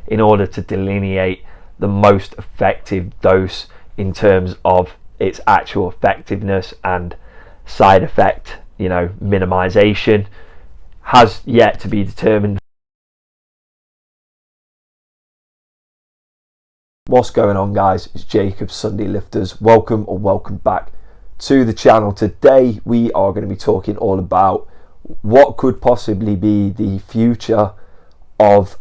in order to delineate the most effective dose in terms of its actual effectiveness and side effect, minimization, has yet to be determined. What's going on, guys? It's Jacob Sunday Lifters. Welcome back to the channel. Today we are going to be talking all about what could possibly be the future of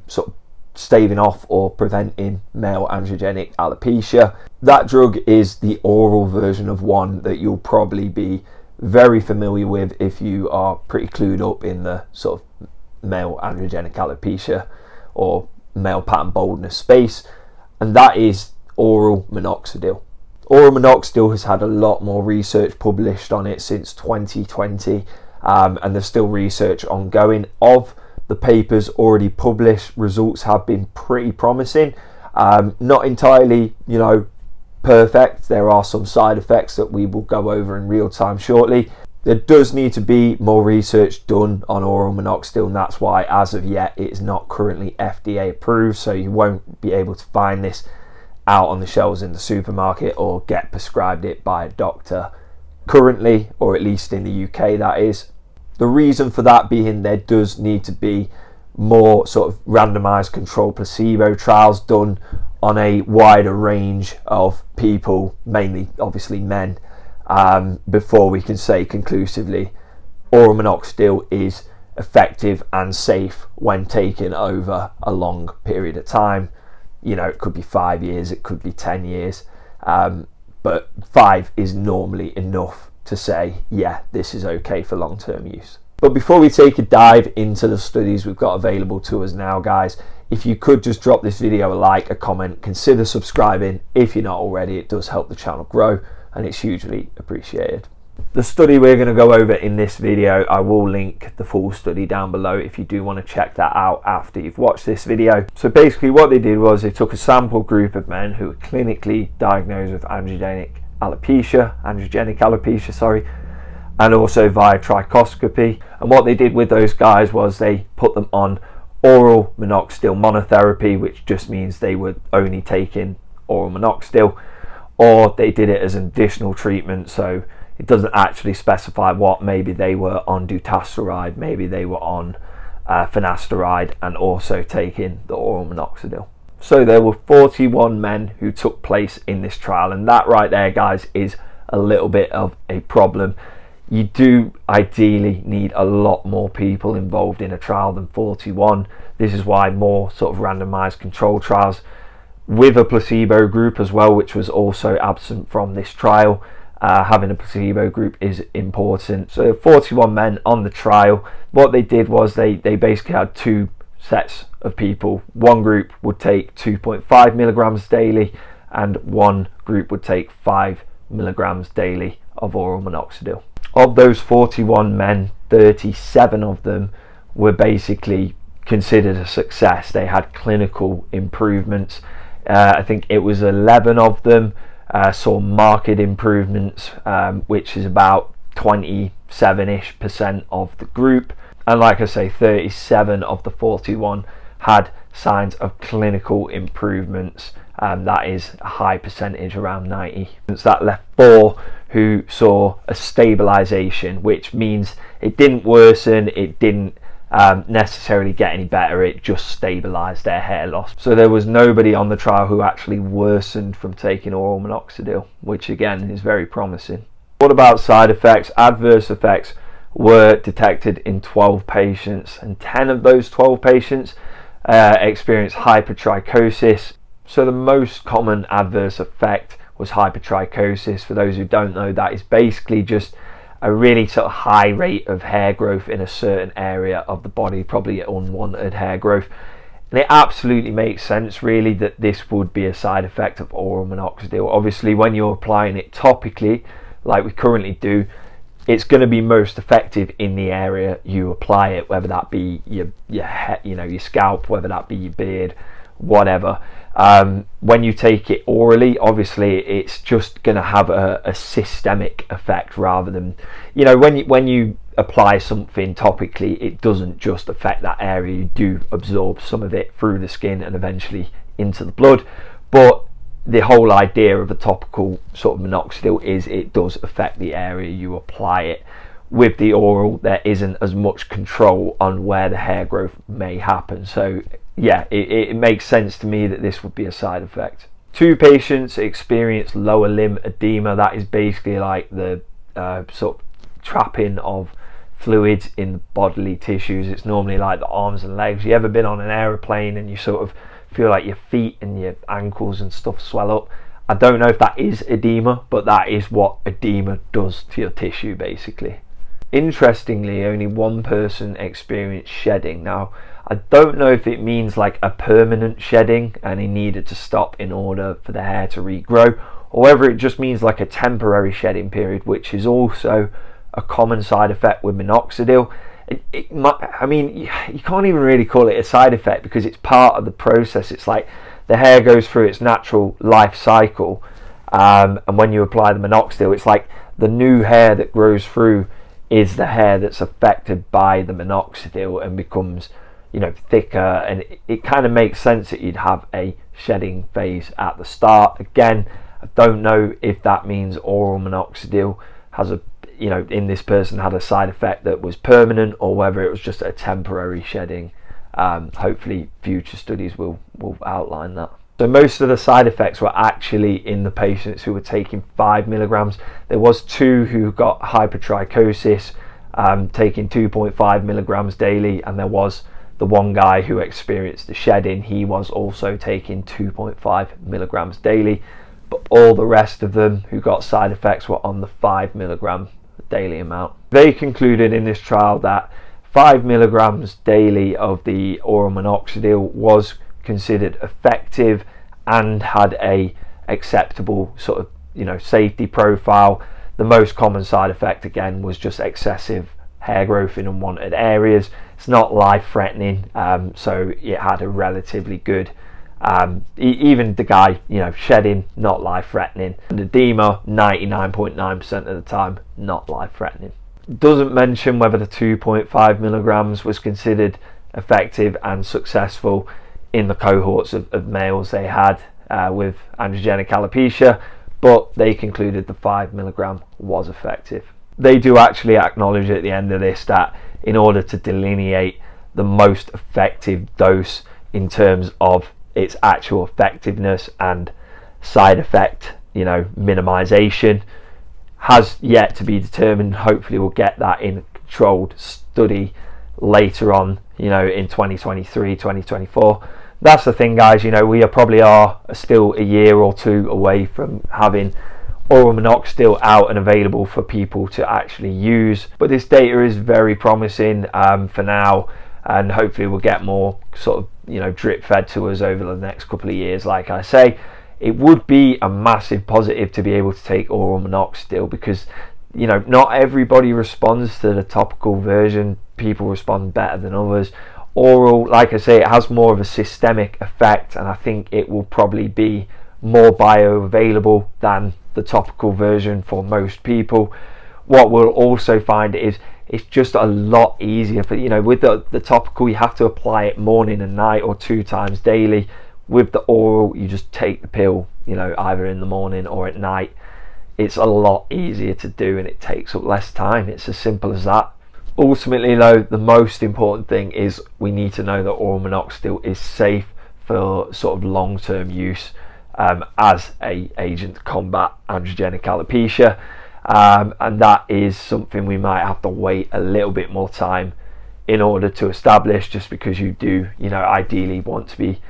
sort of staving off or preventing male androgenic alopecia. That drug is the oral version of one that you'll probably be very familiar with if you are pretty clued up in the sort of male androgenic alopecia or male pattern baldness space, and that is oral minoxidil. Oral minoxidil has had a lot more research published on it since 2020, and there's still research ongoing. Of the papers already published, results have been pretty promising. Not entirely, perfect. There are some side effects that we will go over in real time shortly. There does need to be more research done on oral minoxidil, and that's why as of yet it is not currently FDA approved, so you won't be able to find this out on the shelves in the supermarket or get prescribed it by a doctor currently, or at least in the UK, that is. The reason for that being there does need to be more sort of randomized controlled placebo trials done on a wider range of people, mainly obviously men, before we can say conclusively oral minoxidil is effective and safe when taken over a long period of time. It could be 5 years, it could be 10 years, but 5 is normally enough to say, yeah, this is okay for long-term use. But before we take a dive into the studies we've got available to us now, guys, if you could just drop this video a like, a comment, consider subscribing if you're not already. It does help the channel grow and it's hugely appreciated. The study we're going to go over in this video, I will link the full study down below if you do want to check that out after you've watched this video. So basically what they did was they took a sample group of men who were clinically diagnosed with androgenic alopecia, and also via trichoscopy. And what they did with those guys was they put them on oral minoxidil monotherapy, which just means they were only taking oral minoxidil, or they did it as an additional treatment, so it doesn't actually specify what. Maybe they were on dutasteride, maybe they were on finasteride and also taking the oral minoxidil. So there were 41 men who took place in this trial, and that right there, guys, is a little bit of a problem. You do ideally need a lot more people involved in a trial than 41. This is why more sort of randomized control trials with a placebo group as well, which was also absent from this trial. Having a placebo group is important. So 41 men on the trial. What they did was they basically had two sets of people. One group would take 2.5 milligrams daily and one group would take 5 milligrams daily of oral minoxidil. Of those 41 men, 37 of them were basically considered a success. They had clinical improvements. I think it was 11 of them saw marked improvements, which is about 27-ish% of the group. And like I say, 37 of the 41 had signs of clinical improvements. That is a high percentage, around 90. That left 4 who saw a stabilization, which means it didn't worsen, it didn't necessarily get any better, it just stabilized their hair loss. So there was nobody on the trial who actually worsened from taking oral minoxidil, which again is very promising. What about side effects? Adverse effects were detected in 12 patients, and 10 of those 12 patients experienced hypertrichosis. So the most common adverse effect was hypertrichosis. For those who don't know, that is basically just a really sort of high rate of hair growth in a certain area of the body, probably unwanted hair growth. And it absolutely makes sense really that this would be a side effect of oral minoxidil. Obviously when you're applying it topically like we currently do, it's going to be most effective in the area you apply it, whether that be your scalp, whether that be your beard, whatever. When you take it orally, obviously it's just going to have a systemic effect rather than, when you apply something topically, it doesn't just affect that area. You do absorb some of it through the skin and eventually into the blood, but the whole idea of a topical sort of minoxidil is it does affect the area you apply it. With the oral, there isn't as much control on where the hair growth may happen, so yeah, it makes sense to me that this would be a side effect. 2 patients experienced lower limb edema. That is basically like the sort of trapping of fluids in the bodily tissues. It's normally like the arms and legs. You ever been on an aeroplane and you sort of feel like your feet and your ankles and stuff swell up? I don't know if that is edema, but that is what edema does to your tissue basically. Interestingly, only 1 person experienced shedding. Now, I don't know if it means like a permanent shedding and he needed to stop in order for the hair to regrow, or whether it just means like a temporary shedding period, which is also a common side effect with minoxidil. I mean, you can't even really call it a side effect because it's part of the process. It's like the hair goes through its natural life cycle, and when you apply the minoxidil, it's like the new hair that grows through is the hair that's affected by the minoxidil and becomes, you know, thicker, and it kind of makes sense that you'd have a shedding phase at the start. Again, I don't know if that means oral minoxidil has a, you know, in this person had a side effect that was permanent, or whether it was just a temporary shedding. Hopefully future studies will outline that. So most of the side effects were actually in the patients who were taking 5 milligrams. There was 2 who got hypertrichosis, taking 2.5 milligrams daily, and there was the 1 guy who experienced the shedding. He was also taking 2.5 milligrams daily, but all the rest of them who got side effects were on the 5 milligram daily amount. They concluded in this trial that 5 milligrams daily of the oral minoxidil was considered effective and had a acceptable sort of, you know, safety profile. The most common side effect again was just excessive hair growth in unwanted areas. It's not life threatening, so it had a relatively good, even the guy, you know, shedding, not life threatening, and edema 99.9% of the time not life threatening. Doesn't mention whether the 2.5 milligrams was considered effective and successful in the cohorts of males they had with androgenic alopecia, but they concluded the 5 milligram was effective. They do actually acknowledge at the end of this that in order to delineate the most effective dose in terms of its actual effectiveness and side effect, you know, minimization, has yet to be determined. Hopefully we'll get that in a controlled study later on, you know, in 2023, 2024. That's the thing, guys, you know, we probably are still a year or 2 away from having oral minoxidil out and available for people to actually use, but this data is very promising for now, and hopefully we'll get more sort of, you know, drip fed to us over the next couple of years. Like I say, it would be a massive positive to be able to take oral minoxidil because, you know, not everybody responds to the topical version. People respond better than others. Oral, like I say, it has more of a systemic effect, and I think it will probably be more bioavailable than the topical version for most people. What we'll also find is it's just a lot easier for, you know, with the topical you have to apply it morning and night or 2 times daily. With the oral you just take the pill, you know, either in the morning or at night. It's a lot easier to do and it takes up less time. It's as simple as that. Ultimately though, the most important thing is we need to know that oral minoxidil is safe for sort of long-term use as a agent to combat androgenic alopecia, and that is something we might have to wait a little bit more time in order to establish, just because you do, you know, ideally want to be,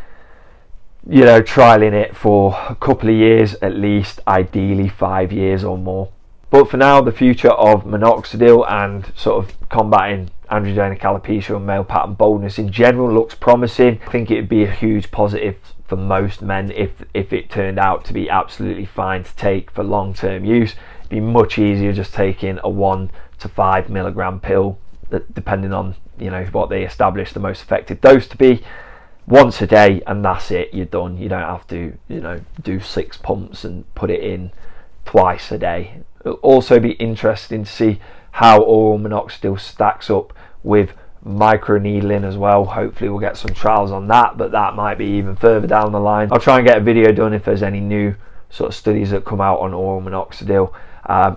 you know, trialing it for a couple of years at least, ideally 5 years or more. But for now, the future of minoxidil and sort of combating androgenic alopecia and male pattern baldness in general looks promising. I think it would be a huge positive for most men if it turned out to be absolutely fine to take for long-term use. It'd be much easier just taking a 1 to 5 milligram pill, that depending on, you know, what they establish the most effective dose to be, once a day, and that's it, you're done. You don't have to, you know, do 6 pumps and put it in twice a day. It'll also be interesting to see how oral minoxidil stacks up with microneedling as well. Hopefully we'll get some trials on that, but that might be even further down the line. I'll try and get a video done if there's any new sort of studies that come out on oral minoxidil.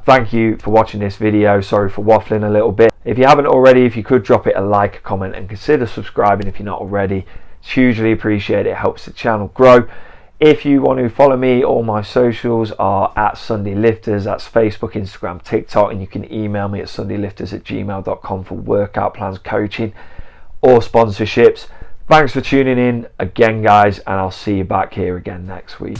Thank you for watching this video. Sorry for waffling a little bit. If you haven't already, if you could drop it a like, a comment, and consider subscribing if you're not already. It's hugely appreciated. It helps the channel grow. If you want to follow me, all my socials are at Sunday Lifters. That's Facebook, Instagram, TikTok, and you can email me at sundaylifters@gmail.com for workout plans, coaching, or sponsorships. Thanks for tuning in again, guys, and I'll see you back here again next week.